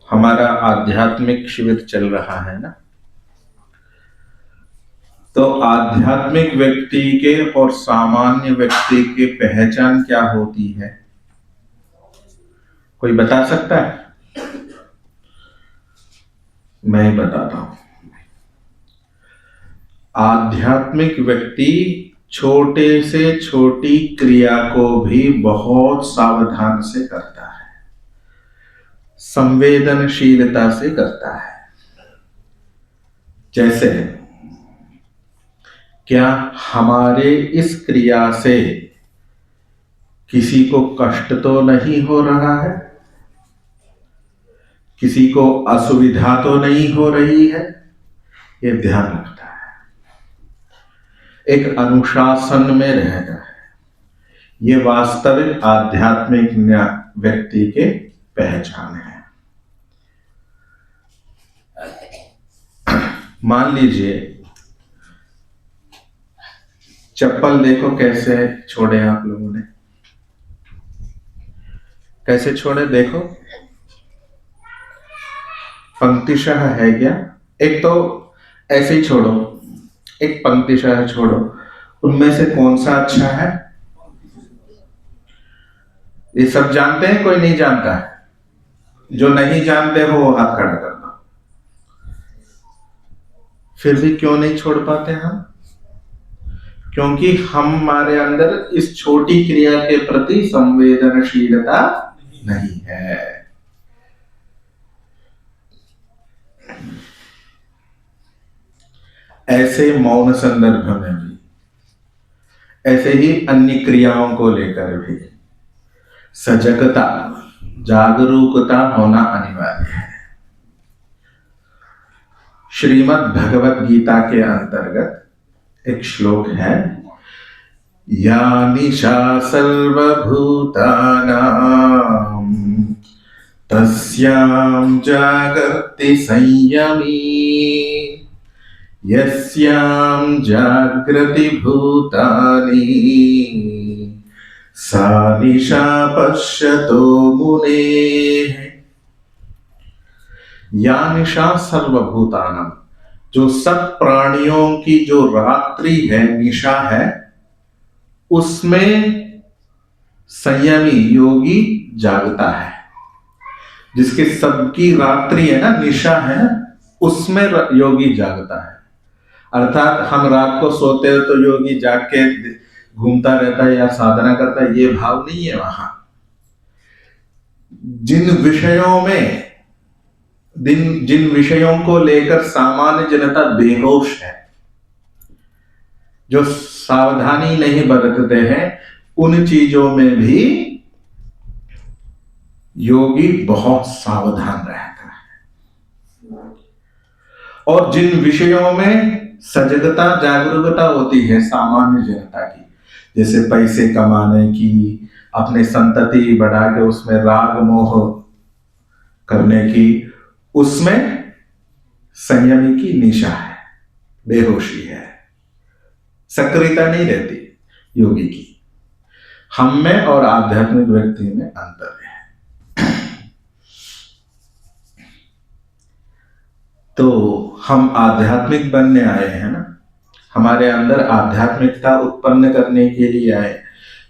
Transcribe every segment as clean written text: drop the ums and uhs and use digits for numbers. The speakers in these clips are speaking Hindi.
हमारा आध्यात्मिक शिविर चल रहा है ना। तो आध्यात्मिक व्यक्ति के और सामान्य व्यक्ति की पहचान क्या होती है, कोई बता सकता है? मैं ही बताता हूं। आध्यात्मिक व्यक्ति छोटे से छोटी क्रिया को भी बहुत सावधान से करता है, संवेदनशीलता से करता है। जैसे क्या हमारे इस क्रिया से किसी को कष्ट तो नहीं हो रहा है, किसी को असुविधा तो नहीं हो रही है, ये ध्यान रखता है, एक अनुशासन में रहता है। ये वास्तविक आध्यात्मिक व्यक्ति के पहचान है। मान लीजिए चप्पल देखो कैसे छोड़े आप लोगों ने, कैसे छोड़े देखो, पंक्तिशः है क्या? एक तो ऐसे ही छोड़ो, एक पंक्तिशः छोड़ो, उनमें से कौन सा अच्छा है? ये सब जानते हैं, कोई नहीं जानता है? जो नहीं जानते हो वो हाथ खड़ा करना। फिर भी क्यों नहीं छोड़ पाते हम? क्योंकि हमारे अंदर इस छोटी क्रिया के प्रति संवेदनशीलता नहीं है। ऐसे मौन संदर्भ में भी, ऐसे ही अन्य क्रियाओं को लेकर भी सजगता, जागरूकता होना अनिवार्य है। श्रीमद् भगवत गीता के अंतर्गत एक श्लोक है, या निशा सर्वभूतानां तस्यां जागर्ति संयमी, यस्यां जागृति भूतानि सा निशा पश्यतो मुनेः। या निशा सर्वभूतानां, जो सब प्राणियों की जो रात्रि है, निशा है, उसमें संयमी योगी जागता है। जिसके सबकी रात्रि है ना, निशा है ना, उसमें योगी जागता है। अर्थात हम रात को सोते हो तो योगी जाग के घूमता रहता है या साधना करता है, ये भाव नहीं है वहां। जिन विषयों को लेकर सामान्य जनता बेहोश है, जो सावधानी नहीं बरतते हैं, उन चीजों में भी योगी बहुत सावधान रहता है। और जिन विषयों में सजगता, जागरूकता होती है सामान्य जनता की, जैसे पैसे कमाने की, अपने संतति बढ़ा के उसमें राग मोह करने की, उसमें संयमी की निशा है, बेहोशी है, सक्रियता नहीं रहती योगी की। हम में और आध्यात्मिक व्यक्ति में अंतर है। तो हम आध्यात्मिक बनने आए हैं ना, हमारे अंदर आध्यात्मिकता उत्पन्न करने के लिए आए।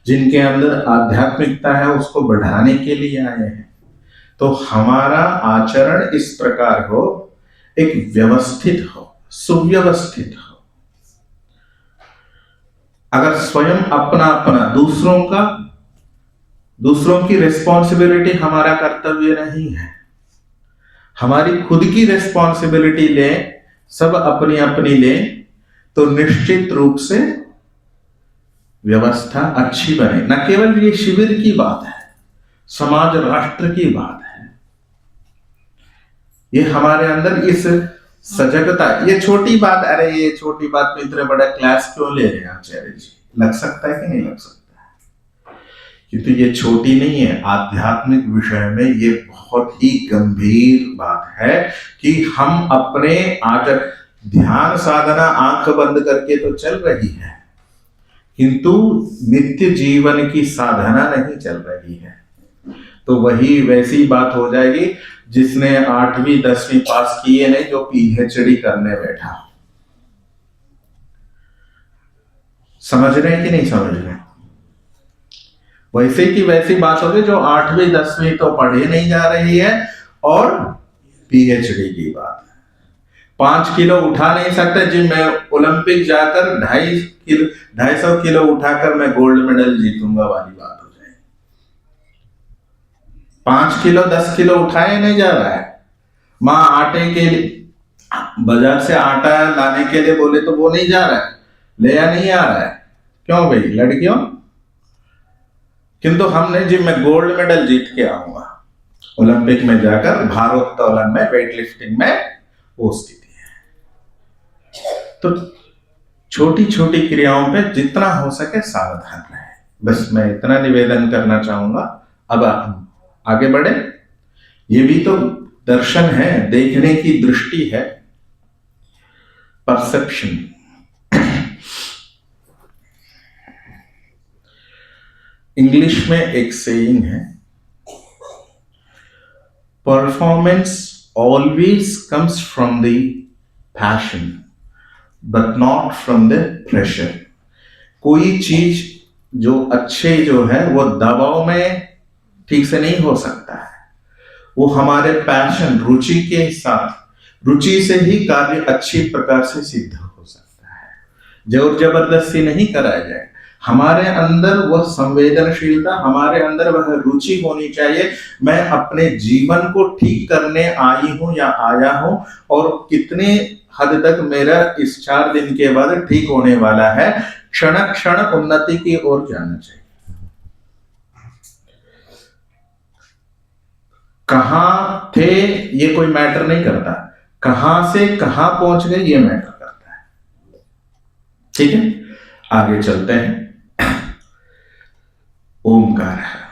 जिनके अंदर आध्यात्मिकता है उसको बढ़ाने के लिए आए हैं। तो हमारा आचरण इस प्रकार हो, एक व्यवस्थित हो, सुव्यवस्थित हो। अगर स्वयं अपना दूसरों की रिस्पॉन्सिबिलिटी हमारा कर्तव्य नहीं है, हमारी खुद की रिस्पॉन्सिबिलिटी लें, सब अपनी अपनी लें, तो निश्चित रूप से व्यवस्था अच्छी बने। न केवल ये शिविर की बात है, समाज राष्ट्र की बात है। ये हमारे अंदर इस सजगता, ये छोटी बात, अरे ये छोटी बात पे इतने बड़ा क्लास क्यों ले रहे हैं आचार्य जी, लग सकता है कि नहीं लग सकता? क्योंकि ये छोटी नहीं है, आध्यात्मिक विषय में ये बहुत ही गंभीर बात है कि हम अपने ध्यान साधना आंख बंद करके तो चल रही है, किंतु नित्य जीवन की साधना नहीं चल रही है। तो वही वैसी बात हो जाएगी जिसने 8वीं 10वीं पास की है नहीं, जो पीएचडी करने बैठा। समझ रहे हैं कि नहीं समझ रहे? वैसे की वैसी बात होगी जो 8वीं 10वीं तो पढ़े नहीं जा रही है और पीएचडी की बात है। 5 किलो उठा नहीं सकते जी, मैं ओलंपिक जाकर 250 किलो उठाकर मैं गोल्ड मेडल जीतूंगा वाली बात हो जाएगी। 5 किलो 10 किलो उठाया नहीं जा रहा है। माँ आटे के लिए बाजार से आटा लाने के लिए बोले तो वो नहीं जा रहा है, ले या नहीं आ रहा है। क्यों भाई लड़कियों? किंतु हमने जी मैं गोल्ड मेडल जीत के आऊंगा ओलंपिक में जाकर, भारोत्तोलन में, वेट लिफ्टिंग में, वो स्थिति है। तो छोटी छोटी क्रियाओं पे जितना हो सके सावधान रहे। बस मैं इतना निवेदन करना चाहूंगा। अब आगे बढ़े। ये भी तो दर्शन है, देखने की दृष्टि है, परसेप्शन। इंग्लिश में एक सेइंग है, performance always comes from the passion but not from the pressure. कोई चीज जो अच्छे जो है वो दबाव में ठीक से नहीं हो सकता है, वो हमारे पैशन, रुचि के साथ, रुचि से ही कार्य अच्छी प्रकार से सिद्ध हो सकता है। जोर जबरदस्ती नहीं कराया जाए। हमारे अंदर वह संवेदनशीलता, हमारे अंदर वह रुचि होनी चाहिए। मैं अपने जीवन को ठीक करने आई हूं या आया हूं, और कितने हद तक मेरा इस 4 दिन के बाद ठीक होने वाला है। क्षण क्षण उन्नति की ओर जाना चाहिए। कहां थे ये कोई मैटर नहीं करता, कहां से कहां पहुंच गए ये मैटर करता है। ठीक है, आगे चलते हैं। ओमकार है।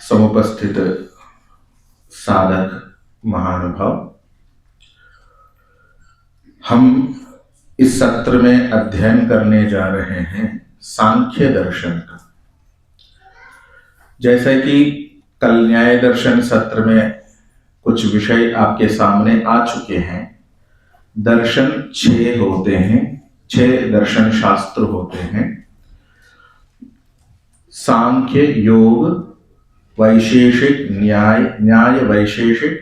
समुपस्थित साधक महानुभाव, हम इस सत्र में अध्ययन करने जा रहे हैं सांख्य दर्शन का। जैसे कि कल न्याय दर्शन सत्र में कुछ विषय आपके सामने आ चुके हैं। दर्शन 6 होते हैं, 6 दर्शन शास्त्र होते हैं। सांख्य, योग, वैशेषिक, न्याय वैशेषिक,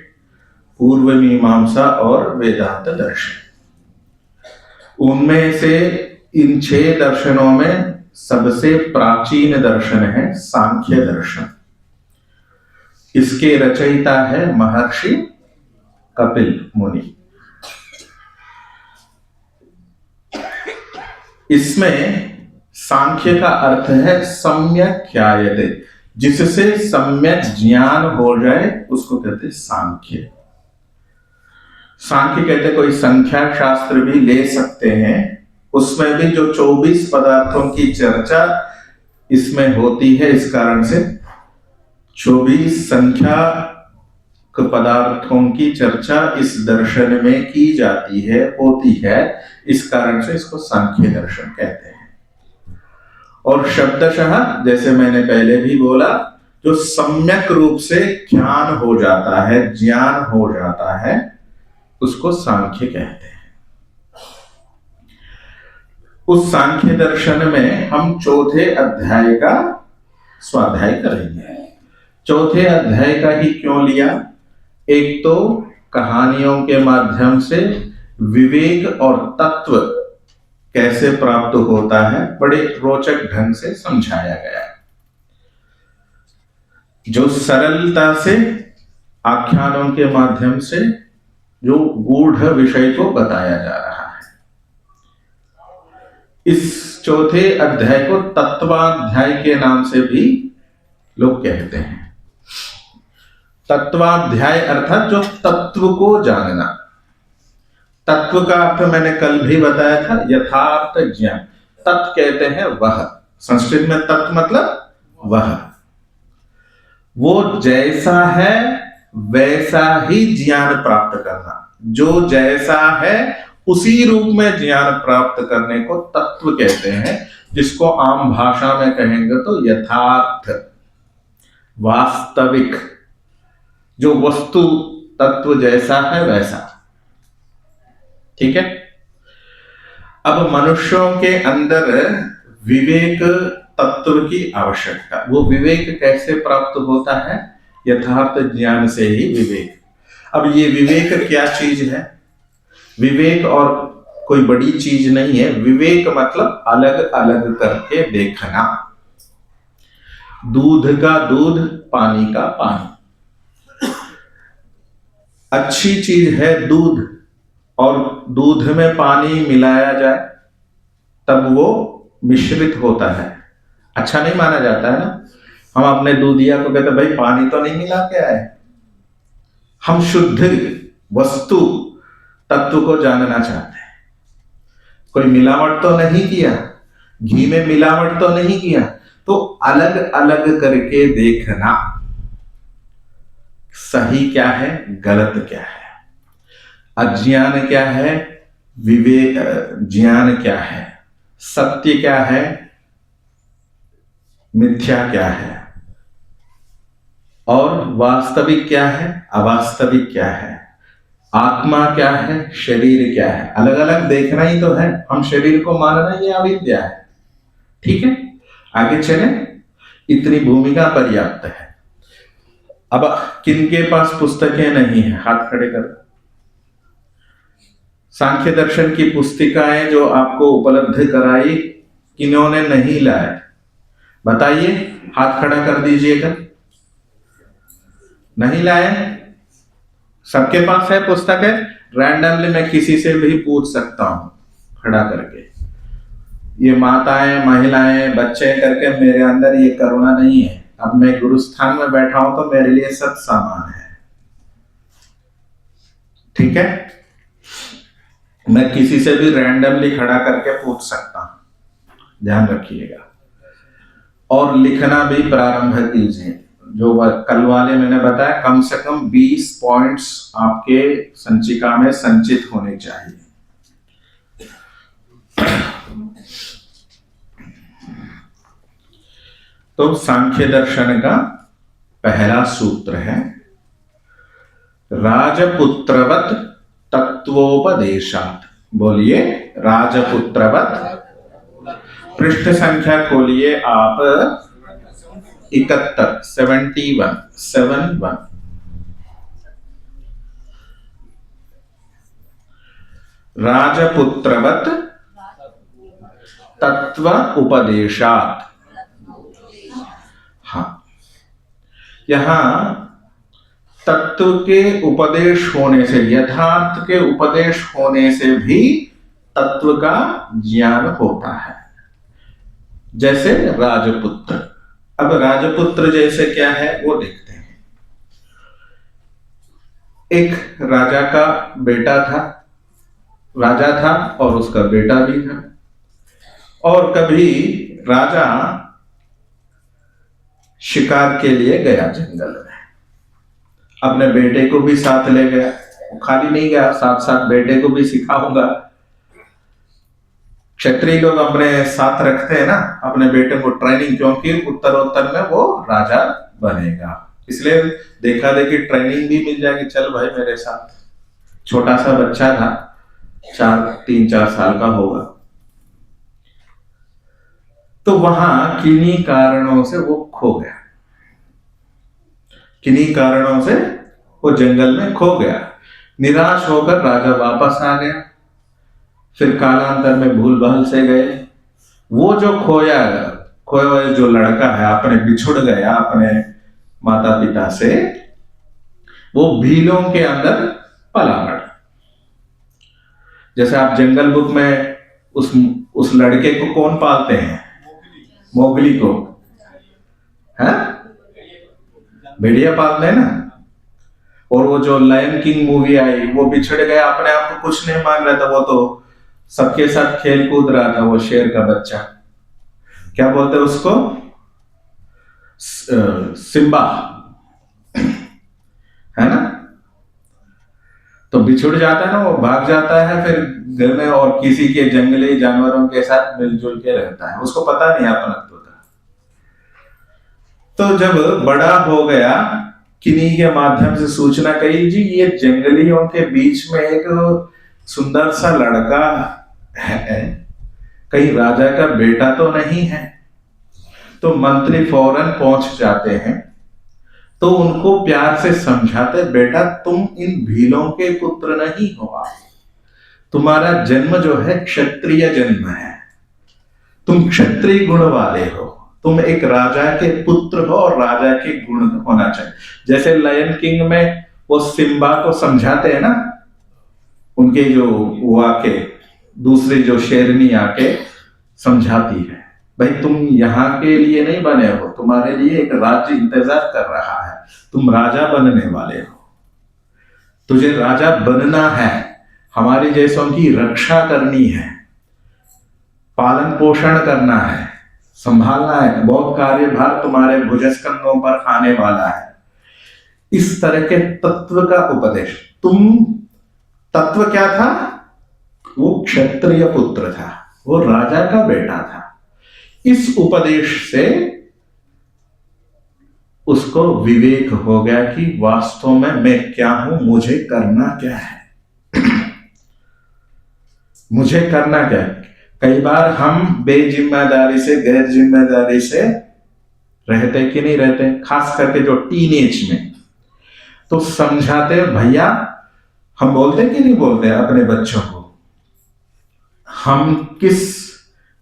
पूर्व मीमांसा और वेदांत दर्शन। उनमें से इन 6 दर्शनों में सबसे प्राचीन दर्शन है सांख्य दर्शन। इसके रचयिता है महर्षि कपिल मुनि। इसमें सांख्य का अर्थ है सम्यक ख्यायते, जिससे सम्यक ज्ञान हो जाए उसको कहते सांख्य। सांख्य कहते कोई संख्या शास्त्र भी ले सकते हैं, उसमें भी जो 24 पदार्थों की चर्चा इसमें होती है, इस कारण से 24 संख्या पदार्थों की चर्चा इस दर्शन में की जाती है, होती है। इस कारण से इसको सांख्य दर्शन कहते हैं। और शब्दशः जैसे मैंने पहले भी बोला, जो सम्यक रूप से ज्ञान हो जाता है, ज्ञान हो जाता है, उसको सांख्य कहते हैं। उस सांख्य दर्शन में हम 4थे अध्याय का स्वाध्याय करेंगे। 4थे अध्याय का ही क्यों लिया? एक तो कहानियों के माध्यम से विवेक और तत्व कैसे प्राप्त होता है, बड़े रोचक ढंग से समझाया गया है। जो सरलता से आख्यानों के माध्यम से जो गूढ़ विषय को बताया जा रहा है। इस 4थे अध्याय को तत्वाध्याय के नाम से भी लोग कहते हैं। तत्वाध्याय अर्थात जो तत्व को जानना। तत्व का अर्थ मैंने कल भी बताया था, यथार्थ ज्ञान। तत् कहते हैं वह, संस्कृत में तत् मतलब वह। वो जैसा है वैसा ही ज्ञान प्राप्त करना, जो जैसा है उसी रूप में ज्ञान प्राप्त करने को तत्व कहते हैं, जिसको आम भाषा में कहेंगे तो यथार्थ, वास्तविक, जो वस्तु तत्व जैसा है वैसा। ठीक है। अब मनुष्यों के अंदर विवेक तत्व की आवश्यकता, वो विवेक कैसे प्राप्त होता है? यथार्थ ज्ञान से ही विवेक। अब ये विवेक क्या चीज है? विवेक और कोई बड़ी चीज नहीं है। विवेक मतलब अलग अलग करके देखना। दूध का दूध, पानी का पानी। अच्छी चीज है दूध, और दूध में पानी मिलाया जाए तब वो मिश्रित होता है, अच्छा नहीं माना जाता है ना। हम अपने दूधिया को कहते भाई पानी तो नहीं मिला के आए। हम शुद्ध वस्तु तत्व को जानना चाहते हैं। कोई मिलावट तो नहीं किया, घी में मिलावट तो नहीं किया। तो अलग अलग करके देखना, सही क्या है, गलत क्या है, अज्ञान क्या है, विवेक ज्ञान क्या है, सत्य क्या है, मिथ्या क्या है, और वास्तविक क्या है, अवास्तविक क्या है, आत्मा क्या है, शरीर क्या है। अलग अलग देखना ही तो है। हम शरीर को मानना ये अविद्या है। ठीक है, आगे चले। इतनी भूमिका पर्याप्त है। अब किनके पास पुस्तकें नहीं है, हाथ खड़े कर। सांख्य दर्शन की पुस्तिकाएं जो आपको उपलब्ध कराई, किन्होंने नहीं लाए? बताइए, हाथ खड़ा कर दीजिएगा। नहीं लाए? सबके पास है पुस्तक है? रैंडमली मैं किसी से भी पूछ सकता हूं खड़ा करके। ये माताएं, महिलाएं, बच्चे करके मेरे अंदर ये करुणा नहीं है। अब मैं गुरुस्थान में बैठा हूं तो मेरे लिए सब सामान है। ठीक है, मैं किसी से भी रैंडमली खड़ा करके पूछ सकता हूं, ध्यान रखिएगा। और लिखना भी प्रारंभ कीजिए। जो कल वाले मैंने बताया, कम से कम 20 पॉइंट्स आपके संचिका में संचित होने चाहिए। तो सांख्य दर्शन का पहला सूत्र है राजपुत्रवत तत्वोपदेशात्। बोलिए, राजपुत्रवत। पृष्ठ संख्या खोलिए आप 71। राजपुत्रवत तत्व उपदेशात्। हाँ, यहां तत्व के उपदेश होने से, यथार्थ के उपदेश होने से भी तत्व का ज्ञान होता है। जैसे राजपुत्र। अब राजपुत्र जैसे क्या है वो देखते हैं। एक राजा का बेटा था, राजा था और उसका बेटा भी था। और कभी राजा शिकार के लिए गया जंगल में, अपने बेटे को भी साथ ले गया। खाली नहीं गया, साथ साथ बेटे को भी सिखाऊंगा। क्षत्रिय लोग अपने साथ रखते हैं ना अपने बेटे को ट्रेनिंग, क्योंकि उत्तरोत्तर में वो राजा बनेगा। इसलिए देखा देखी ट्रेनिंग भी मिल जाएगी। चल भाई मेरे साथ। छोटा सा बच्चा था, 3-4 साल का होगा। तो वहां किन्हीं कारणों से वो खो गया। किन्हीं कारणों से वो जंगल में खो गया। निराश होकर राजा वापस आ गया। फिर कालांतर में भूल भाल से गए। वो जो खोया हुआ जो लड़का है, अपने बिछुड़ गया अपने माता पिता से, वो भीलों के अंदर पला बढ़ा। जैसे आप जंगल बुक में उस लड़के को कौन पालते हैं? मोगली को, है भेड़िया पालते हैं ना। और वो जो लायन किंग मूवी आई, वो बिछड़ गया, अपने आप को कुछ नहीं मान रहा था। वो तो सबके साथ खेल कूद रहा था। वो शेर का बच्चा, क्या बोलते हैं उसको, सिम्बा। तो बिछुड़ जाता है ना, वो भाग जाता है फिर घर में और किसी के जंगली जानवरों के साथ मिलजुल के रहता है, उसको पता नहीं अपनत्व का। तो जब बड़ा हो गया, किन्हीं के माध्यम से सूचना कही, जी ये जंगलियों के बीच में एक सुंदर सा लड़का है, कहीं राजा का बेटा तो नहीं है। तो मंत्री फौरन पहुंच जाते हैं, तो उनको प्यार से समझाते, बेटा तुम इन भीलों के पुत्र नहीं हो, तुम्हारा जन्म जो है क्षत्रिय जन्म है, तुम क्षत्रिय गुण वाले हो, तुम एक राजा के पुत्र हो और राजा के गुण होना चाहिए। जैसे लायन किंग में वो सिम्बा को समझाते हैं ना, उनके जो वो आके दूसरी जो शेरनी आके समझाती है, भाई तुम यहाँ के लिए नहीं बने हो, तुम्हारे लिए एक राज्य इंतजार कर रहा है, तुम राजा बनने वाले हो, तुझे राजा बनना है, हमारे जैसों की रक्षा करनी है, पालन पोषण करना है, संभालना है, बहुत कार्यभार तुम्हारे भुजस्कंधों पर आने वाला है। इस तरह के तत्व का उपदेश। तुम तत्व क्या था? वो क्षत्रिय पुत्र था, वो राजा का बेटा था। इस उपदेश से उसको विवेक हो गया कि वास्तव में मैं क्या हूं, मुझे करना क्या है, मुझे करना क्या है। कई बार हम बेजिम्मेदारी से, गैर जिम्मेदारी से रहते कि नहीं रहते, खास करके जो टीनेज में, तो समझाते भैया, हम बोलते कि नहीं बोलते अपने बच्चों को, हम किस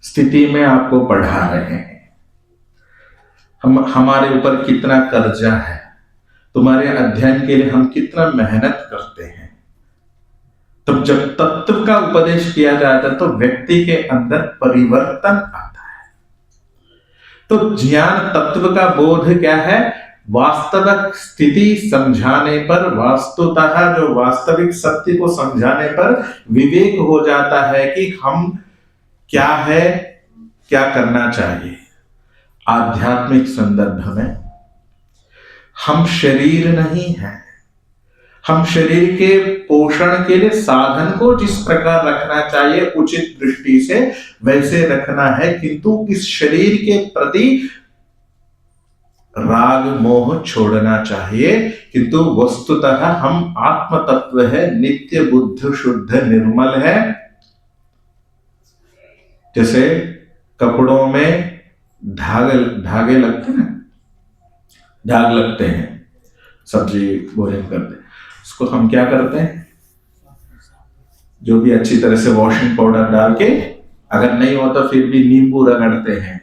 स्थिति में आपको पढ़ा रहे हैं, हमारे ऊपर कितना कर्जा है, तुम्हारे अध्ययन के लिए हम कितना मेहनत करते हैं। तब जब तत्व का उपदेश किया जाता है तो व्यक्ति के अंदर परिवर्तन आता है। तो ज्ञान तत्व का बोध क्या है? वास्तविक स्थिति समझाने पर, वास्तुतः जो वास्तविक सत्य को समझाने पर विवेक हो जाता है कि हम क्या है, क्या करना चाहिए। आध्यात्मिक संदर्भ में हम शरीर नहीं हैं, हम शरीर के पोषण के लिए साधन को जिस प्रकार रखना चाहिए उचित दृष्टि से वैसे रखना है, किंतु इस शरीर के प्रति राग मोह छोड़ना चाहिए। किंतु वस्तुतः हम आत्म तत्व है, नित्य बुद्ध शुद्ध निर्मल है। जैसे कपड़ों में धागे लगते हैं, दाग लगते हैं, सब्जी भोजन करते हैं, उसको हम क्या करते हैं, जो भी अच्छी तरह से वॉशिंग पाउडर डाल के, अगर नहीं हो तो फिर भी नींबू रगड़ते हैं।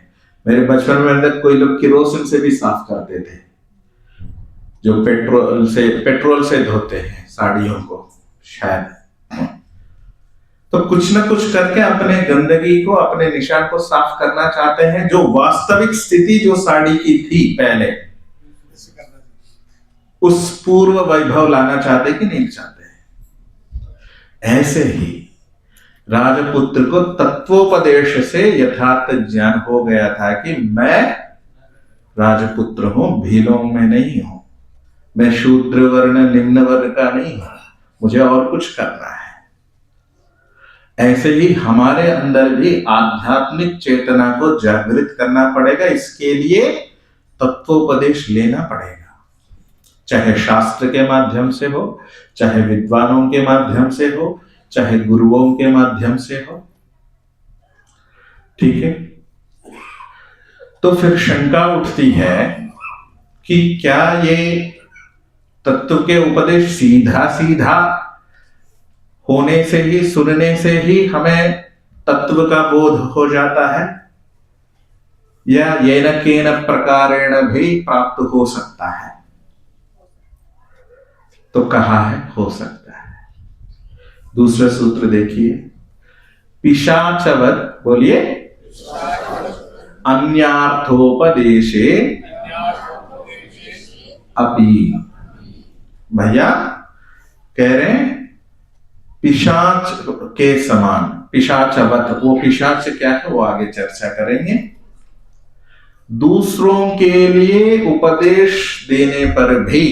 मेरे बचपन में अंदर कोई लोग किरोसिन से भी साफ करते थे, जो पेट्रोल से धोते हैं साड़ियों को शायद। तो कुछ ना कुछ करके अपने गंदगी को, अपने निशान को साफ करना चाहते हैं। जो वास्तविक स्थिति जो साड़ी की थी पहले, उस पूर्व वैभव लाना चाहते कि नहीं चाहते? ऐसे ही राजपुत्र को तत्वोपदेश से यथार्थ ज्ञान हो गया था कि मैं राजपुत्र हूं, भीलों में नहीं हूं, मैं शूद्र वर्ण निम्न वर्ण का नहीं हूं, मुझे और कुछ करना है। ऐसे ही हमारे अंदर भी आध्यात्मिक चेतना को जागृत करना पड़ेगा। इसके लिए तत्वोपदेश लेना पड़ेगा, चाहे शास्त्र के माध्यम से हो, चाहे विद्वानों के माध्यम से हो, चाहे गुरुओं के माध्यम से हो। ठीक है। तो फिर शंका उठती है कि क्या ये तत्व के उपदेश सीधा सीधा होने से ही, सुनने से ही हमें तत्व का बोध हो जाता है, या येन केन प्रकारेण भी प्राप्त हो सकता है? तो कहा है हो सकता है। दूसरा सूत्र देखिए, पिशाचवत, बोलिए, अन्यार्थोपदेशे अपि। भैया कह रहे हैं पिशाच के समान, पिशाचवत, वो पिशाच क्या है वो आगे चर्चा करेंगे। दूसरों के लिए उपदेश देने पर भी,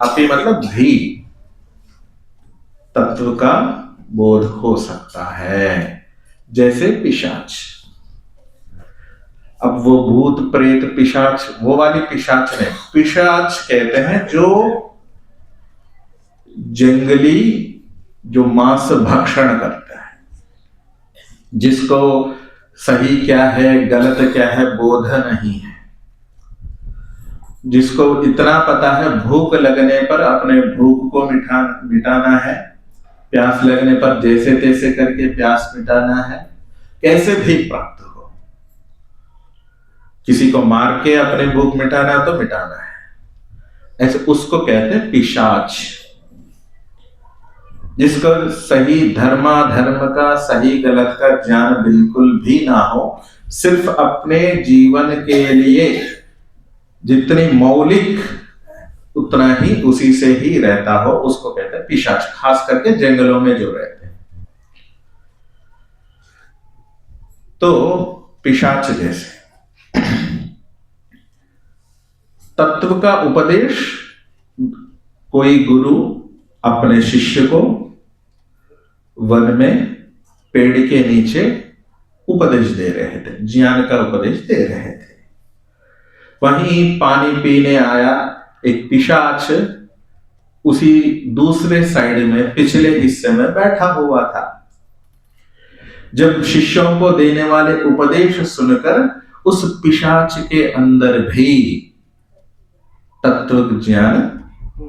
अपि मतलब भी, तत्व का बोध हो सकता है, जैसे पिशाच। अब वो भूत प्रेत पिशाच, वो वाली पिशाच नहीं, पिशाच कहते हैं जो जंगली, जो मांस भक्षण करता है, जिसको सही क्या है गलत क्या है बोध नहीं है, जिसको इतना पता है भूख लगने पर अपने भूख को मिटाना है, प्यास लगने पर जैसे तैसे करके प्यास मिटाना है, कैसे भी प्राप्त हो, किसी को मार के अपने भूख मिटाना तो मिटाना है, ऐसे उसको कहते हैं पिशाच। जिसको सही धर्माधर्म का, सही गलत का ज्ञान बिल्कुल भी ना हो, सिर्फ अपने जीवन के लिए जितनी मौलिक उतना ही उसी से ही रहता हो, उसको कहते हैं पिशाच। खास करके जंगलों में जो रहते हैं तो पिशाच जैसे। तत्व का उपदेश कोई गुरु अपने शिष्य को वन में पेड़ के नीचे उपदेश दे रहे थे, ज्ञान का उपदेश दे रहे थे। वहीं पानी पीने आया एक पिशाच उसी दूसरे साइड में पिछले हिस्से में बैठा हुआ था। जब शिष्यों को देने वाले उपदेश सुनकर उस पिशाच के अंदर भी तत्व ज्ञान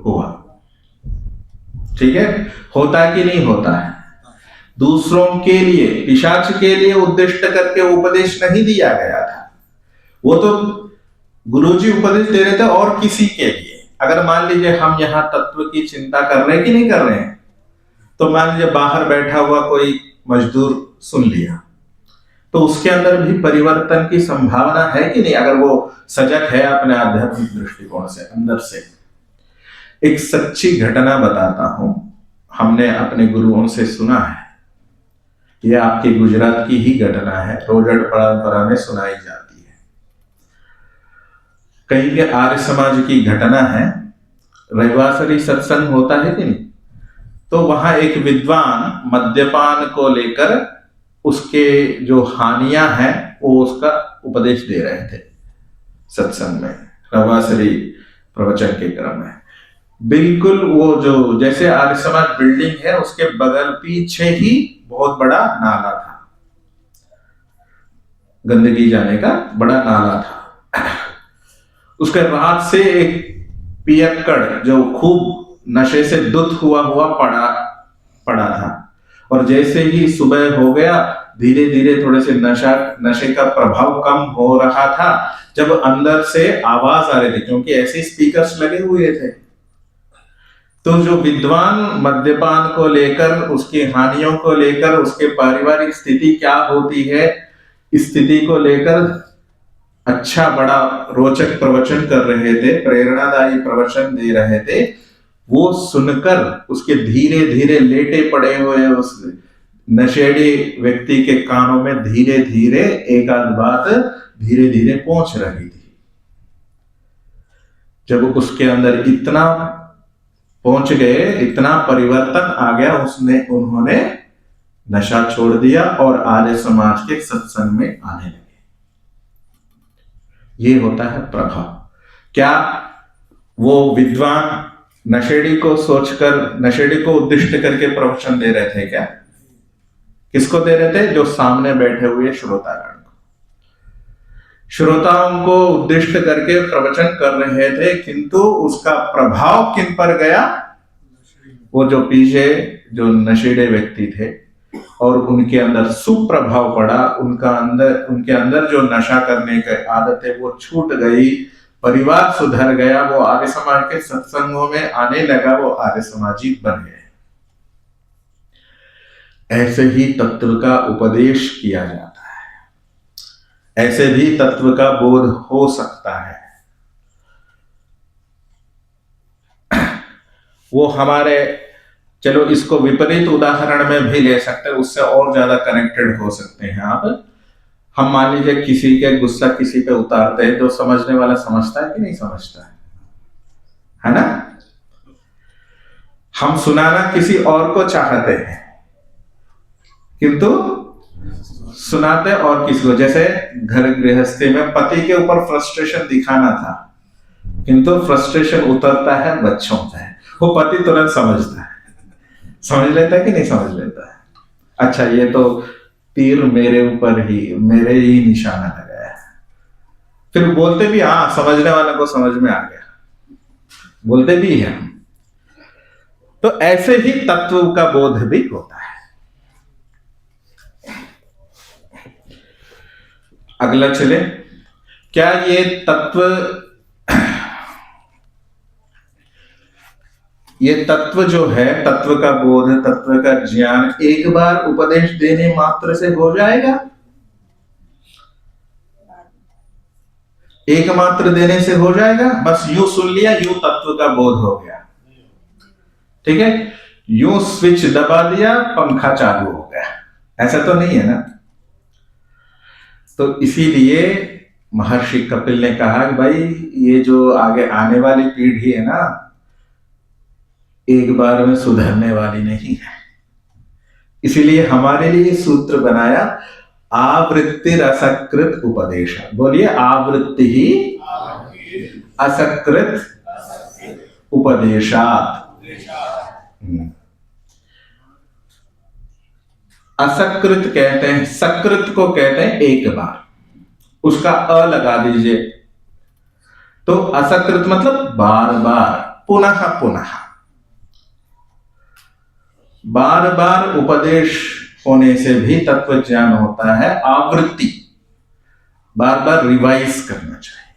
हुआ। ठीक है, होता कि नहीं होता है? दूसरों के लिए, पिशाच के लिए उद्दिष्ट करके उपदेश नहीं दिया गया था, वो तो गुरुजी उपदेश दे रहे थे और किसी के लिए। अगर मान लीजिए हम यहाँ तत्व की चिंता कर रहे हैं कि नहीं कर रहे हैं, तो मान लीजिए बाहर बैठा हुआ कोई मजदूर सुन लिया, तो उसके अंदर भी परिवर्तन की संभावना है कि नहीं, अगर वो सजग है अपने आध्यात्मिक दृष्टिकोण से अंदर से। एक सच्ची घटना बताता हूं, हमने अपने गुरुओं से सुना है, यह आपके गुजरात की ही घटना है, रोजड़ परंपरा में सुनाई जाती है। कहीं के आर्य समाज की घटना है। रविवासरी सत्संग होता है कि नहीं, तो वहां एक विद्वान मद्यपान को लेकर उसके जो हानियां हैं वो उसका उपदेश दे रहे थे सत्संग में, रविवासरी प्रवचन के क्रम में। बिल्कुल वो जो जैसे आर्य समाज बिल्डिंग है उसके बगल पीछे ही बहुत बड़ा नाला था, गंदगी जाने का बड़ा नाला था। उसके रात से एक पियक्कड़ जो खूब नशे से दुत हुआ पड़ा था, और जैसे ही सुबह हो गया धीरे धीरे थोड़े से नशे का प्रभाव कम हो रहा था, जब अंदर से आवाज आ रही थी, क्योंकि ऐसे स्पीकर्स लगे हुए थे। तो जो विद्वान मद्यपान को लेकर, उसकी हानियों को लेकर, उसके पारिवारिक स्थिति क्या होती है, स्थिति को लेकर अच्छा बड़ा रोचक प्रवचन कर रहे थे, प्रेरणादायी प्रवचन दे रहे थे, वो सुनकर उसके धीरे धीरे लेटे पड़े हुए उस नशेड़ी व्यक्ति के कानों में धीरे धीरे एक आध बात धीरे धीरे पहुंच रही थी। जब उसके अंदर इतना पहुंच गए, इतना परिवर्तन आ गया, उन्होंने नशा छोड़ दिया और आर्य समाज के सत्संग में आने लगे। ये होता है प्रभाव। क्या वो विद्वान नशेड़ी को सोचकर, नशेड़ी को उद्दिष्ट करके प्रवचन दे रहे थे क्या? किसको दे रहे थे? जो सामने बैठे हुए श्रोतागण को, श्रोताओं को उद्दिष्ट करके प्रवचन कर रहे थे, किंतु उसका प्रभाव किन पर गया? वो जो पीछे जो नशेड़े व्यक्ति थे, और उनके अंदर सुप्रभाव पड़ा, उनके अंदर जो नशा करने की आदत है वो छूट गई, परिवार सुधर गया, वो आर्य समाज के सत्संगों में आने लगा, वो आर्य समाजी बन गए। ऐसे ही तत्व का उपदेश किया जाता है, ऐसे भी तत्व का बोध हो सकता है। वो हमारे, चलो इसको विपरीत उदाहरण में भी ले सकते हैं, उससे और ज्यादा कनेक्टेड हो सकते हैं आप। हम मान लीजिए किसी के गुस्सा किसी पे उतारते हैं, तो समझने वाला समझता है कि नहीं समझता है ना? हम सुनाना किसी और को चाहते हैं किंतु सुनाते और किसी को। जैसे घर गृहस्थी में पति के ऊपर फ्रस्ट्रेशन दिखाना था, किंतु फ्रस्ट्रेशन उतरता है बच्चों से, वो पति तुरंत समझता है, समझ लेता है कि नहीं समझ लेता है, अच्छा ये तो तीर मेरे ऊपर ही, मेरे ही निशाना लगाया है। फिर बोलते भी, हाँ समझने वाले को समझ में आ गया, बोलते भी हैं। तो ऐसे ही तत्व का बोध भी होता है। अगला चले, क्या ये तत्व जो है, तत्व का बोध, तत्व का ज्ञान एक बार उपदेश देने मात्र से हो जाएगा? एक मात्र देने से हो जाएगा? बस यूं सुन लिया, यूं तत्व का बोध हो गया, ठीक है, यूं स्विच दबा दिया, पंखा चालू हो गया, ऐसा तो नहीं है ना। तो इसीलिए महर्षि कपिल ने कहा कि भाई ये जो आगे आने वाली पीढ़ी है ना, एक बार में सुधरने वाली नहीं है। इसीलिए हमारे लिए सूत्र बनाया, आवृत्ति असकृत उपदेश। बोलिए, आवृत्ति ही असकृत उपदेशात। असकृत कहते हैं, सकृत को कहते हैं एक बार, उसका अ लगा दीजिए, तो असकृत मतलब बार बार, पुनः पुनः, बार बार उपदेश होने से भी तत्व ज्ञान होता है। आवृत्ति, बार बार रिवाइज करना चाहिए,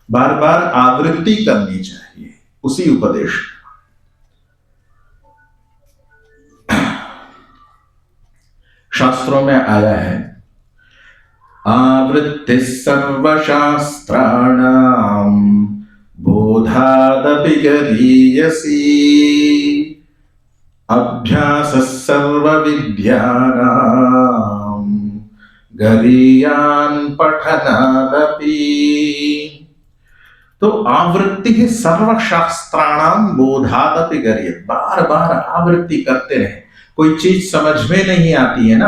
बार बार आवृत्ति करनी चाहिए उसी उपदेश। शास्त्रों में आया है, आवृत्ति सर्वशास्त्राणां बोधादपि गरीयसी, अभ्यास सर्वविद्यानां गरीयान पठनादपि। तो आवृत्ति है सर्वशास्त्राणां बोधादपि गरीय, बार बार आवृत्ति करते रहे। कोई चीज समझ में नहीं आती है ना,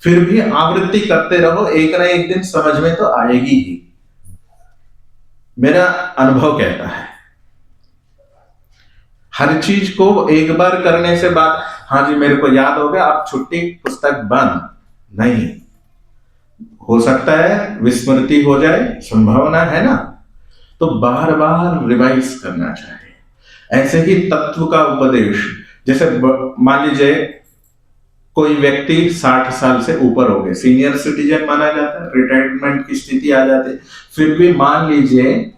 फिर भी आवृत्ति करते रहो, एक ना एक दिन समझ में तो आएगी ही, मेरा अनुभव कहता है। हर चीज को एक बार करने से बाद, हाँ जी मेरे को याद हो गया, अब छुट्टी, पुस्तक बंद, नहीं हो सकता है, विस्मृति हो जाए, संभावना है ना। तो बार बार रिवाइज करना चाहिए। ऐसे ही तत्व का उपदेश, जैसे मान लीजिए कोई व्यक्ति 60 साल से ऊपर हो गए, सीनियर सिटीजन माना जाता है, रिटायरमेंट की स्थिति आ जाती है, फिर भी मान लीजिए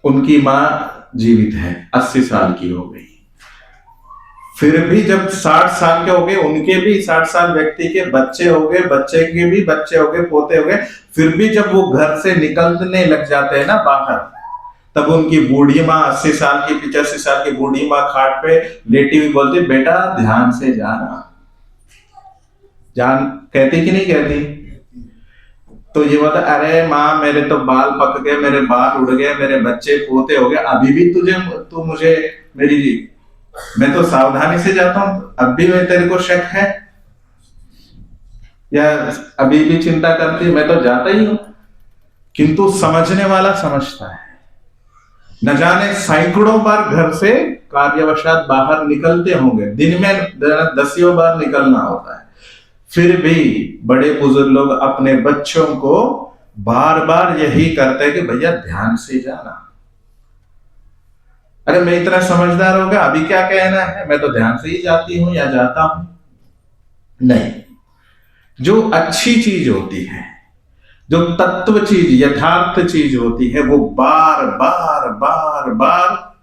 उनकी मां जीवित है, 80 साल की हो गई, फिर भी जब 60 साल के हो गए, उनके भी 60 साल व्यक्ति के बच्चे हो गए, बच्चे के भी बच्चे हो गए, पोते हो गए, फिर भी जब वो घर से निकलने लग जाते हैं ना बाहर, तब उनकी बूढ़ी माँ, 80 साल की, 85 साल की बूढ़ी माँ खाट पे लेटी हुई बोलती, बेटा ध्यान से जाना, जान कहती कि नहीं कहती? तो ये बोलता, अरे माँ मेरे तो बाल पक गए, मेरे बाल उड़ गए, मेरे बच्चे पोते हो गए, अभी भी तू मुझे मेरी, मैं तो सावधानी से जाता हूं, अब भी मैं तेरे को शक है या अभी भी चिंता करती, मैं तो जाता ही हूं। किंतु समझने वाला समझता है, न जाने सैकड़ों बार घर से कार्यवशात बाहर निकलते होंगे, दिन में 10 बार निकलना होता है, फिर भी बड़े बुजुर्ग लोग अपने बच्चों को बार बार यही करते हैं कि भैया ध्यान से जाना। अरे मैं इतना समझदार हो गया, अभी क्या कहना है, मैं तो ध्यान से ही जाती हूं या जाता हूं। नहीं, जो अच्छी चीज होती है, जो तत्व चीज, यथार्थ चीज होती है, वो बार बार बार बार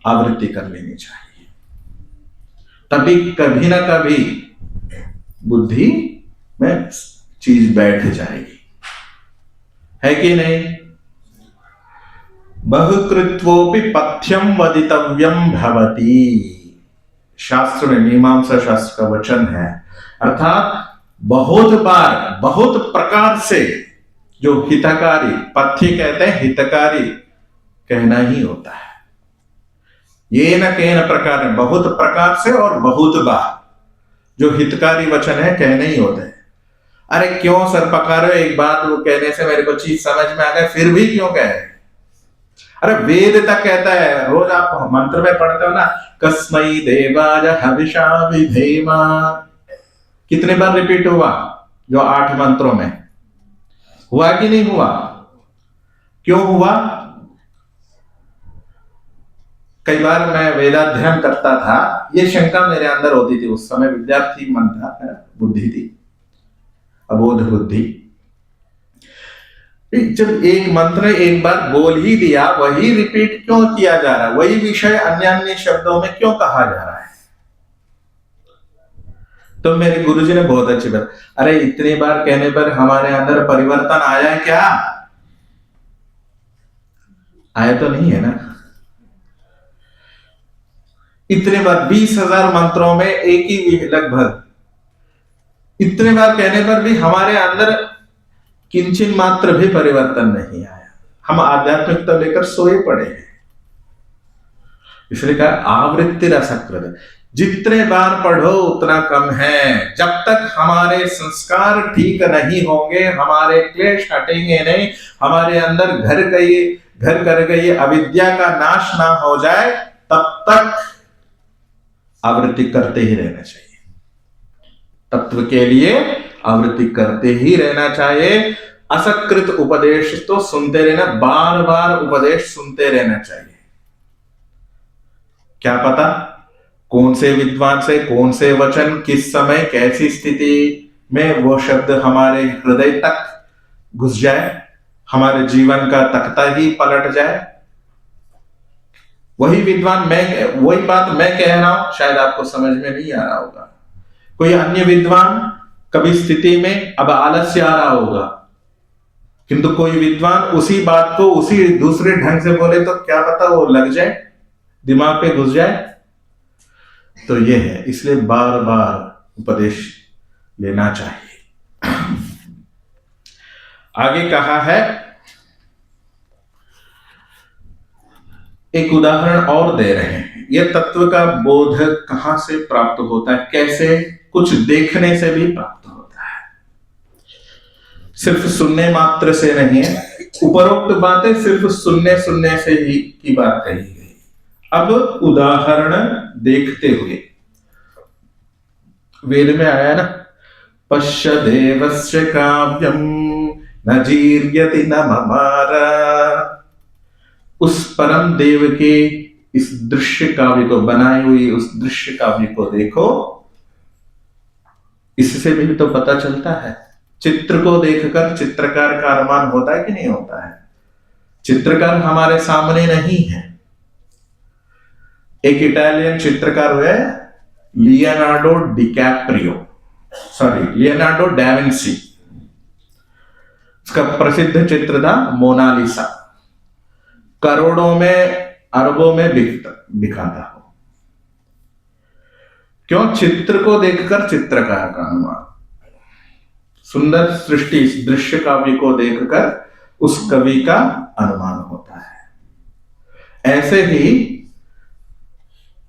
आवृत्ति कर लेनी चाहिए, तभी कभी ना कभी बुद्धि में चीज बैठ जाएगी, है कि नहीं? बहुकृत्वोपि पथ्यम वदितव्यम भवति, शास्त्र में, मीमांसा शास्त्र का वचन है, अर्थात बहुत बार, बहुत प्रकार से जो हितकारी, पथ्य कहते हैं हितकारी, कहना ही होता है। ये न केन प्रकार, बहुत प्रकार से और बहुत बार। जो हितकारी वचन है कहने ही होते हैं। अरे क्यों सर पका रहे हो, एक बात वो कहने से मेरे को चीज समझ में आ गई, फिर भी क्यों कह रहे? अरे वेद तक कहता है, रोज आप मंत्र में पढ़ते हो ना, कस्मै देवाय हविषा विधेमा। कितने बार रिपीट हुआ? जो 8 मंत्रों में हुआ कि नहीं हुआ? क्यों हुआ? कई बार मैं वेदाध्ययन करता था, ये शंका मेरे अंदर होती थी। उस समय विद्यार्थी मन था, बुद्धि थी, अबोध बुद्धि। जब एक मंत्र एक बार बोल ही दिया, वही रिपीट क्यों किया जा रहा है? वही विषय अन्य अन्य शब्दों में क्यों कहा जा रहा है? तो मेरे गुरुजी ने बहुत अच्छी बात, अरे इतनी बार कहने पर हमारे अंदर परिवर्तन आया है क्या? आया तो नहीं है ना। इतने बार 20,000 मंत्रों में एक ही लगभग, इतने बार कहने पर भी हमारे अंदर किंचिन मात्र भी परिवर्तन नहीं आया। हम आध्यात्मिकता लेकर सोए पड़े हैं। इसलिए कहा आवृत्ति रसकृत, जितने बार पढ़ो उतना कम है। जब तक हमारे संस्कार ठीक नहीं होंगे, हमारे क्लेश हटेंगे नहीं, हमारे अंदर घर कर गई अविद्या का नाश ना हो जाए, तब तक आवृत्ति करते ही रहना चाहिए। तत्व के लिए आवृत्ति करते ही रहना चाहिए। असकृत उपदेश तो सुनते रहना, बार बार उपदेश सुनते रहना चाहिए। क्या पता कौन से विद्वान से कौन से वचन किस समय कैसी स्थिति में वो शब्द हमारे हृदय तक घुस जाए, हमारे जीवन का तख्ता ही पलट जाए। वही विद्वान, वही बात मैं कह रहा हूं, शायद आपको समझ में नहीं आ रहा होगा। कोई अन्य विद्वान कभी स्थिति में अब आलस्य आ रहा होगा, किंतु कोई विद्वान उसी बात को उसी दूसरे ढंग से बोले तो क्या पता वो लग जाए, दिमाग पे घुस जाए। तो ये है, इसलिए बार बार उपदेश लेना चाहिए। आगे कहा है, एक उदाहरण और दे रहे हैं। यह तत्व का बोध कहां से प्राप्त होता है, कैसे? कुछ देखने से भी प्राप्त होता है, सिर्फ सुनने मात्र से नहीं है। उपरोक्त बातें सिर्फ सुनने से ही की बात कही गई। अब उदाहरण देखते हुए, वेद में आया ना, पश्य देवस्य काव्यम न जीर्यति न ममारा। उस परम देव के इस दृश्य काव्य को, बनाई हुई उस दृश्य काव्य को देखो। इससे भी तो पता चलता है, चित्र को देखकर चित्रकार का अनुमान होता है कि नहीं होता है? चित्रकार हमारे सामने नहीं है। एक इटालियन चित्रकार हुए लियोनार्डो डा विंची। उसका प्रसिद्ध चित्र था मोनालिसा, करोड़ों में अरबों में बिका था। क्यों? चित्र को देखकर चित्रकार का अनुमान, सुंदर सृष्टि, इस दृश्य काव्य को देखकर उस कवि का अनुमान होता है। ऐसे ही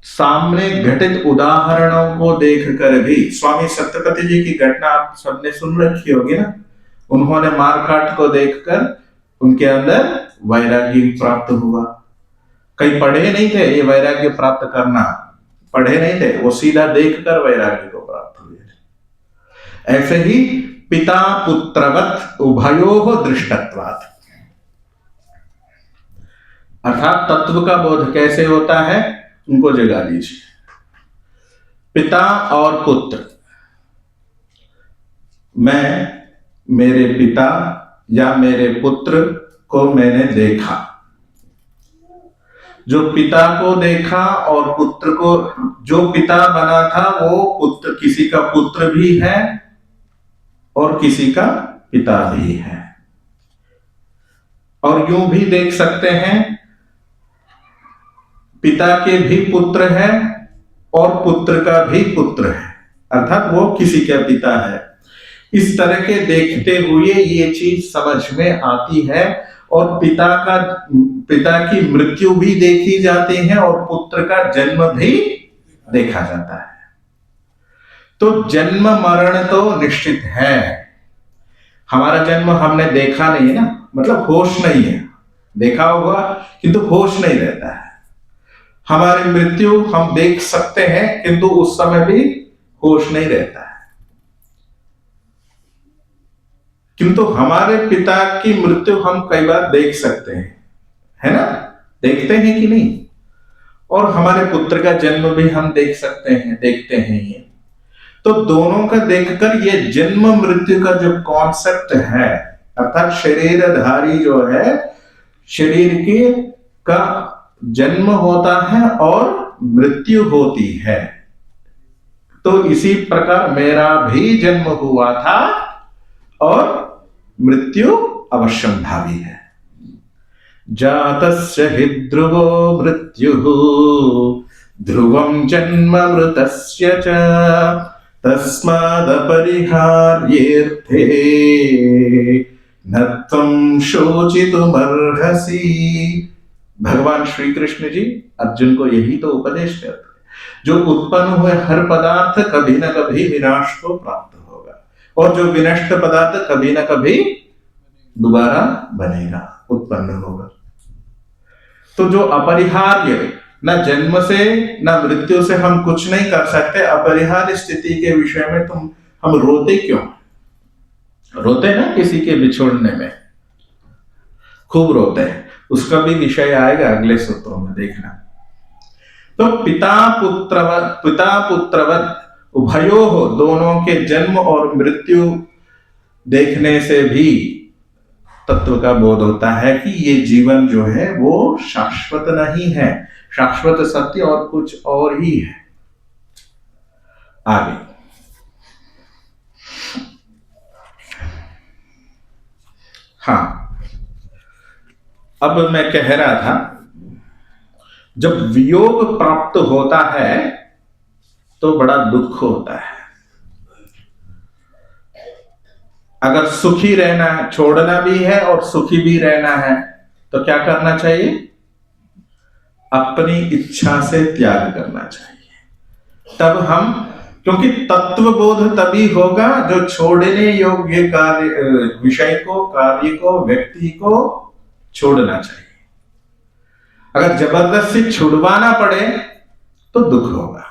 सामने घटित उदाहरणों को देखकर भी, स्वामी सत्यपति जी की घटना आप सबने सुन रखी होगी ना। उन्होंने मारकाट को देखकर उनके अंदर वैराग्य प्राप्त हुआ। कई पढ़े नहीं थे ये वैराग्य प्राप्त करना, पढ़े नहीं थे, वो सीधा देखकर वैराग्य को प्राप्त हुए। ऐसे ही पिता पुत्रवत उभयोः दृष्टत्वात्, अर्थात तत्व का बोध कैसे होता है, उनको जगा लीजिए। पिता और पुत्र, मैं मेरे पिता या मेरे पुत्र को मैंने देखा। जो पिता को देखा और पुत्र को, जो पिता बना था वो पुत्र, किसी का पुत्र भी है और किसी का पिता भी है। और यूं भी देख सकते हैं, पिता के भी पुत्र है और पुत्र का भी पुत्र है, अर्थात वो किसी का पिता है। इस तरह के देखते हुए ये चीज समझ में आती है और पिता की मृत्यु भी देखी जाती है और पुत्र का जन्म भी देखा जाता है। तो जन्म मरण तो निश्चित है। हमारा जन्म हमने देखा नहीं है ना, मतलब होश नहीं है, देखा होगा किंतु होश नहीं रहता है। हमारी मृत्यु हम देख सकते हैं किंतु उस समय भी होश नहीं रहता है। किंतु हमारे पिता की मृत्यु हम कई बार देख सकते हैं, है ना, देखते हैं कि नहीं। और हमारे पुत्र का जन्म भी हम देख सकते हैं, देखते हैं ये। तो दोनों का देखकर ये जन्म मृत्यु का जो कॉन्सेप्ट है, अर्थात शरीरधारी जो है, शरीर की का जन्म होता है और मृत्यु होती है। तो इसी प्रकार मेरा भी जन्म हुआ था और मृत्यु अवश्यंभावी है। जातस्य हि ध्रुवो मृत्युः ध्रुवं जन्म मृतस्य च तस्मादपरिहार्येऽर्थे न त्वं शोचितुमर्हसि। भगवान श्री कृष्ण जी अर्जुन को यही तो उपदेश करते हैं, जो उत्पन्न हुए हर पदार्थ कभी न कभी विनाश को प्राप्त होगा और जो विनष्ट पदार्थ कभी न कभी दोबारा बनेगा, उत्पन्न होगा। तो जो अपरिहार्य, न जन्म से न मृत्यु से हम कुछ नहीं कर सकते, अपरिहार्य स्थिति के विषय में हम रोते क्यों? रोते ना किसी के बिछोड़ने में, खूब रोते हैं। उसका भी विषय आएगा अगले सूत्रों में, देखना। तो पिता पुत्रवत उभयोः, दोनों के जन्म और मृत्यु देखने से भी तत्व का बोध होता है कि ये जीवन जो है वो शाश्वत नहीं है, शाश्वत सत्य और कुछ और ही है। आगे हाँ, अब मैं कह रहा था, जब वियोग प्राप्त होता है तो बड़ा दुख होता है। अगर सुखी रहना है, छोड़ना भी है और सुखी भी रहना है, तो क्या करना चाहिए? अपनी इच्छा से त्याग करना चाहिए। तब हम, क्योंकि तत्वबोध तभी होगा जो छोड़ने योग्य कार्य, विषय को, कार्य को, व्यक्ति को छोड़ना चाहिए। अगर जबरदस्ती छुड़वाना पड़े तो दुख होगा,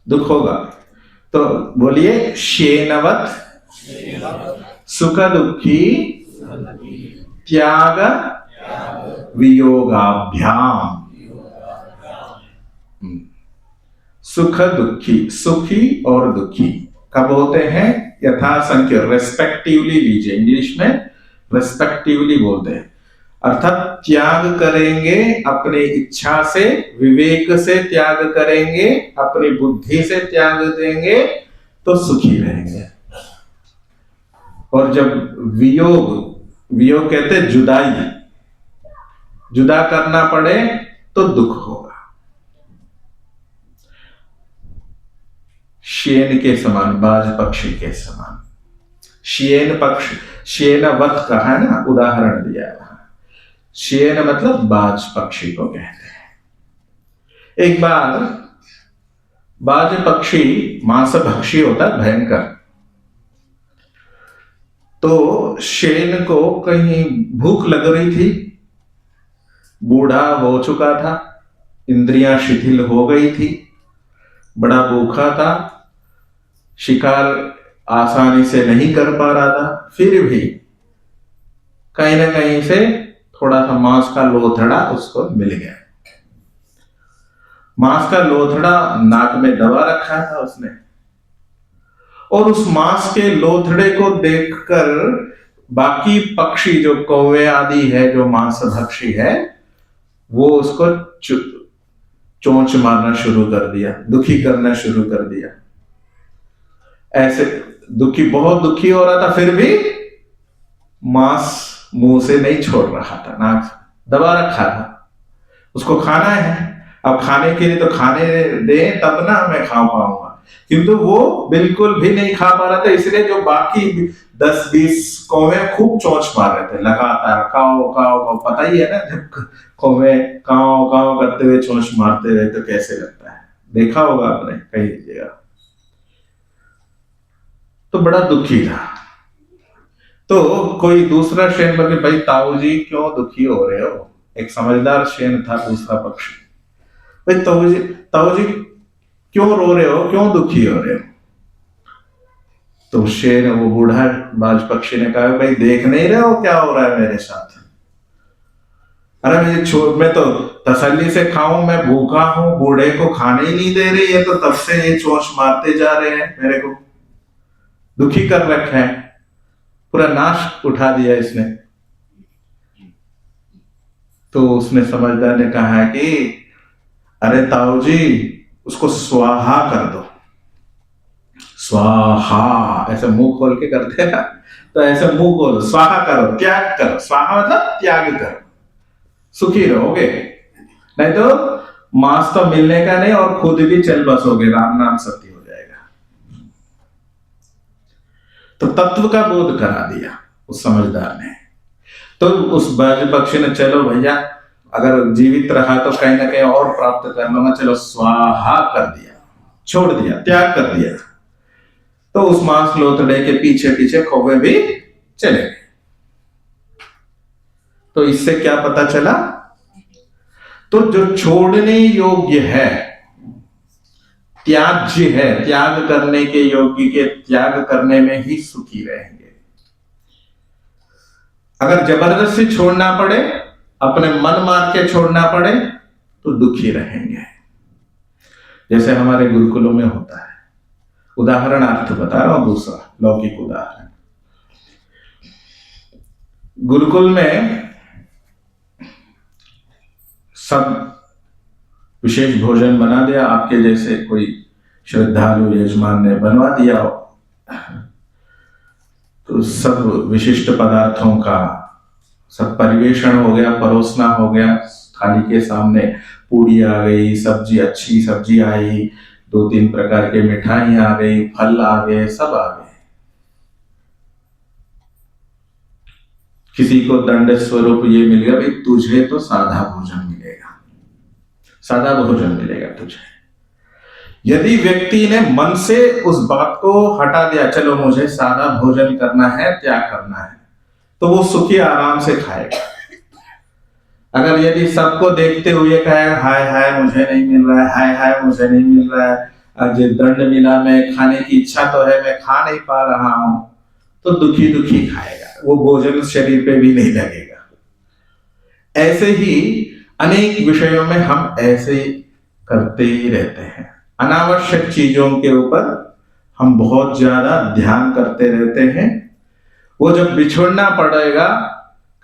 दुख होगा। तो बोलिए, शेनवत सुख दुखी त्याग वियोगाभ्याम। सुख दुखी, सुखी और दुखी कब होते हैं? यथा संख्य, रेस्पेक्टिवली लीजिए, इंग्लिश में रेस्पेक्टिवली बोलते हैं। अर्थात त्याग करेंगे अपनी इच्छा से, विवेक से त्याग करेंगे, अपनी बुद्धि से त्याग देंगे तो सुखी रहेंगे। और जब वियोग कहते हैं जुदाई, जुदा करना पड़े तो दुख होगा। शेन के समान, बाज पक्षी के समान। शेन पक्षी, शेनवत कहा है ना, उदाहरण दिया है। शेन मतलब बाज पक्षी को कहते हैं। एक बार बाज पक्षी मांस भक्षी होता है, भयंकर। तो शेन को कहीं भूख लग रही थी, बूढ़ा हो चुका था, इंद्रियां शिथिल हो गई थी, बड़ा भूखा था, शिकार आसानी से नहीं कर पा रहा था। फिर भी कहीं ना कहीं से थोड़ा सा मांस का लोथड़ा उसको मिल गया। मांस का लोथड़ा नाक में दबा रखा था उसने, और उस मांस के लोथड़े को देखकर बाकी पक्षी जो कौवे आदि है, जो मांस भक्षी है, वो उसको चोंच मारना शुरू कर दिया, दुखी करना शुरू कर दिया। ऐसे दुखी, बहुत दुखी हो रहा था, फिर भी मांस मुंह से नहीं छोड़ रहा था, नाक दबा रखा था। उसको खाना है, अब खाने के लिए तो खाने दे तब ना मैं खा पाऊंगा, किंतु वो बिल्कुल भी नहीं खा पा रहा था। इसलिए जो बाकी 10-20 कौवे खूब चोंच मार रहे थे लगातार, काव काव काव। पता ही है ना, जब कौवे काव काव करते हुए चोंच मारते रहे तो कैसे लगता है, देखा होगा आपने कई जगह। तो बड़ा दुखी था। तो कोई दूसरा शेर बोले, भाई ताऊ जी क्यों दुखी हो रहे हो? एक समझदार शेर था दूसरा पक्षी। भाई ताऊ जी क्यों रो रहे हो, क्यों दुखी हो रहे हो? तो शेर, वो बूढ़ा बाज पक्षी ने कहा, भाई देख नहीं रहे हो क्या हो रहा है मेरे साथ? अरे मैं तो तसल्ली से खाऊं, मैं भूखा हूं, बूढ़े को खाने ही नहीं दे रही है, तो तब से ये चोंच मारते जा रहे हैं, मेरे को दुखी कर रखा है, पूरा नाश उठा दिया इसने। तो उसने समझदार ने कहा कि अरे ताऊ जी उसको स्वाहा कर दो। स्वाहा ऐसे मुंह खोल के करते हैं ना, तो ऐसे मुंह खोलो, स्वाहा करो, त्याग करो। स्वाहा मतलब त्याग करो, सुखी रहोगे। नहीं तो मांस तो मिलने का नहीं, और खुद भी चल बसोगे, राम नाम सत्य हो जाएगा। तो तत्व का बोध करा दिया उस समझदार ने। तो उस बाज पक्षी ने, चलो भैया अगर जीवित रहा तो कहीं ना कहीं और प्राप्त कर लूंगा, चलो स्वाहा कर दिया, छोड़ दिया, त्याग कर दिया। तो उस मांस लोथड़े के पीछे पीछे कौवे भी चले गए। तो इससे क्या पता चला? तो जो छोड़ने योग्य है, त्याज्य है, त्याग करने के योग्य के त्याग करने में ही सुखी रहेंगे। अगर जबरदस्ती छोड़ना पड़े, अपने मन मार के छोड़ना पड़े, तो दुखी रहेंगे। जैसे हमारे गुरुकुलों में होता है, उदाहरणार्थ बता रहा हूं, दूसरा लौकिक उदाहरण। गुरुकुल में सब विशेष भोजन बना दिया, आपके जैसे कोई श्रद्धालु यजमान ने बनवा दिया हो, तो सब विशिष्ट पदार्थों का सब परिवेशन हो गया, परोसना हो गया, थाली के सामने पूड़ी आ गई, सब्जी, अच्छी सब्जी आई, 2-3 प्रकार के मिठाई आ गई, फल आ गए, सब आ गए। किसी को दंड स्वरूप ये मिल गया, भाई तुझे तो सादा भोजन मिलेगा, सादा भोजन मिलेगा तुझे। यदि व्यक्ति ने मन से उस बात को हटा दिया, चलो मुझे सादा भोजन करना है, त्याग करना है, तो वो सुखी आराम से खाएगा। अगर यदि सबको देखते हुए कहे, हाय हाय मुझे नहीं मिल रहा है, हाय हाय मुझे नहीं मिल रहा है, आज दंड मिला, मैं खाने की इच्छा तो है, मैं खा नहीं पा रहा हूं, तो दुखी दुखी खाएगा, वो भोजन शरीर पे भी नहीं लगेगा। ऐसे ही अनेक विषयों में हम ऐसे करते ही रहते हैं। अनावश्यक चीजों के ऊपर हम बहुत ज्यादा ध्यान करते रहते हैं। वो जब बिछोड़ना पड़ेगा,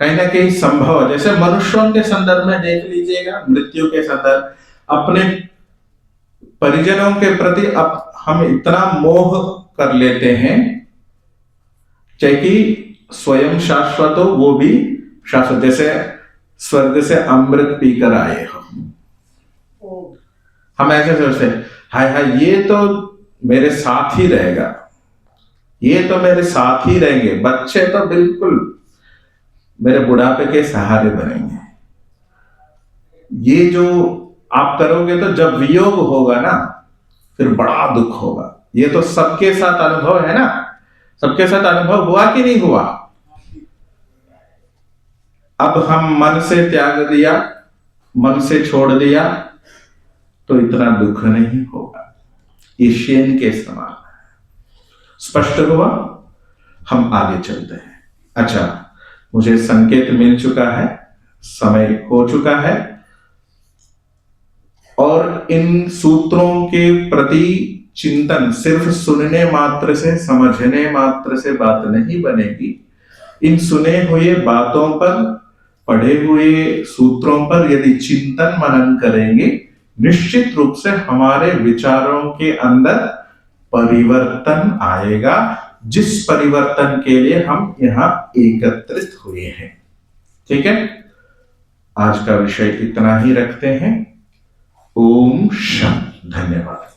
कहीं ना कहीं संभव, जैसे मनुष्यों के संदर्भ में देख लीजिएगा, मृत्यु के संदर्भ, अपने परिजनों के प्रति अब हम इतना मोह कर लेते हैं, चाहे कि स्वयं शाश्वत हो, वो भी शाश्वत, जैसे स्वर्ग से अमृत पीकर आए हो, हम ऐसे सोचते हैं, हाय हाय ये तो मेरे साथ ही रहेगा, ये तो मेरे साथ ही रहेंगे, बच्चे तो बिल्कुल मेरे बुढ़ापे के सहारे बनेंगे। ये जो आप करोगे, तो जब वियोग होगा ना, फिर बड़ा दुख होगा। ये तो सबके साथ अनुभव है ना, सबके साथ अनुभव हुआ कि नहीं हुआ? अब हम मन से त्याग दिया, मन से छोड़ दिया, तो इतना दुख नहीं होगा। ये शेन के समान स्पष्ट हुआ? हम आगे चलते हैं। अच्छा, मुझे संकेत मिल चुका है, समय हो चुका है, और इन सूत्रों के प्रति चिंतन सिर्फ सुनने मात्र से, समझने मात्र से बात नहीं बनेगी। इन सुने हुए बातों पर, पढ़े हुए सूत्रों पर यदि चिंतन मनन करेंगे, निश्चित रूप से हमारे विचारों के अंदर परिवर्तन आएगा, जिस परिवर्तन के लिए हम यहाँ एकत्रित हुए हैं। ठीक है, आज का विषय इतना ही रखते हैं। ओम शांति। धन्यवाद।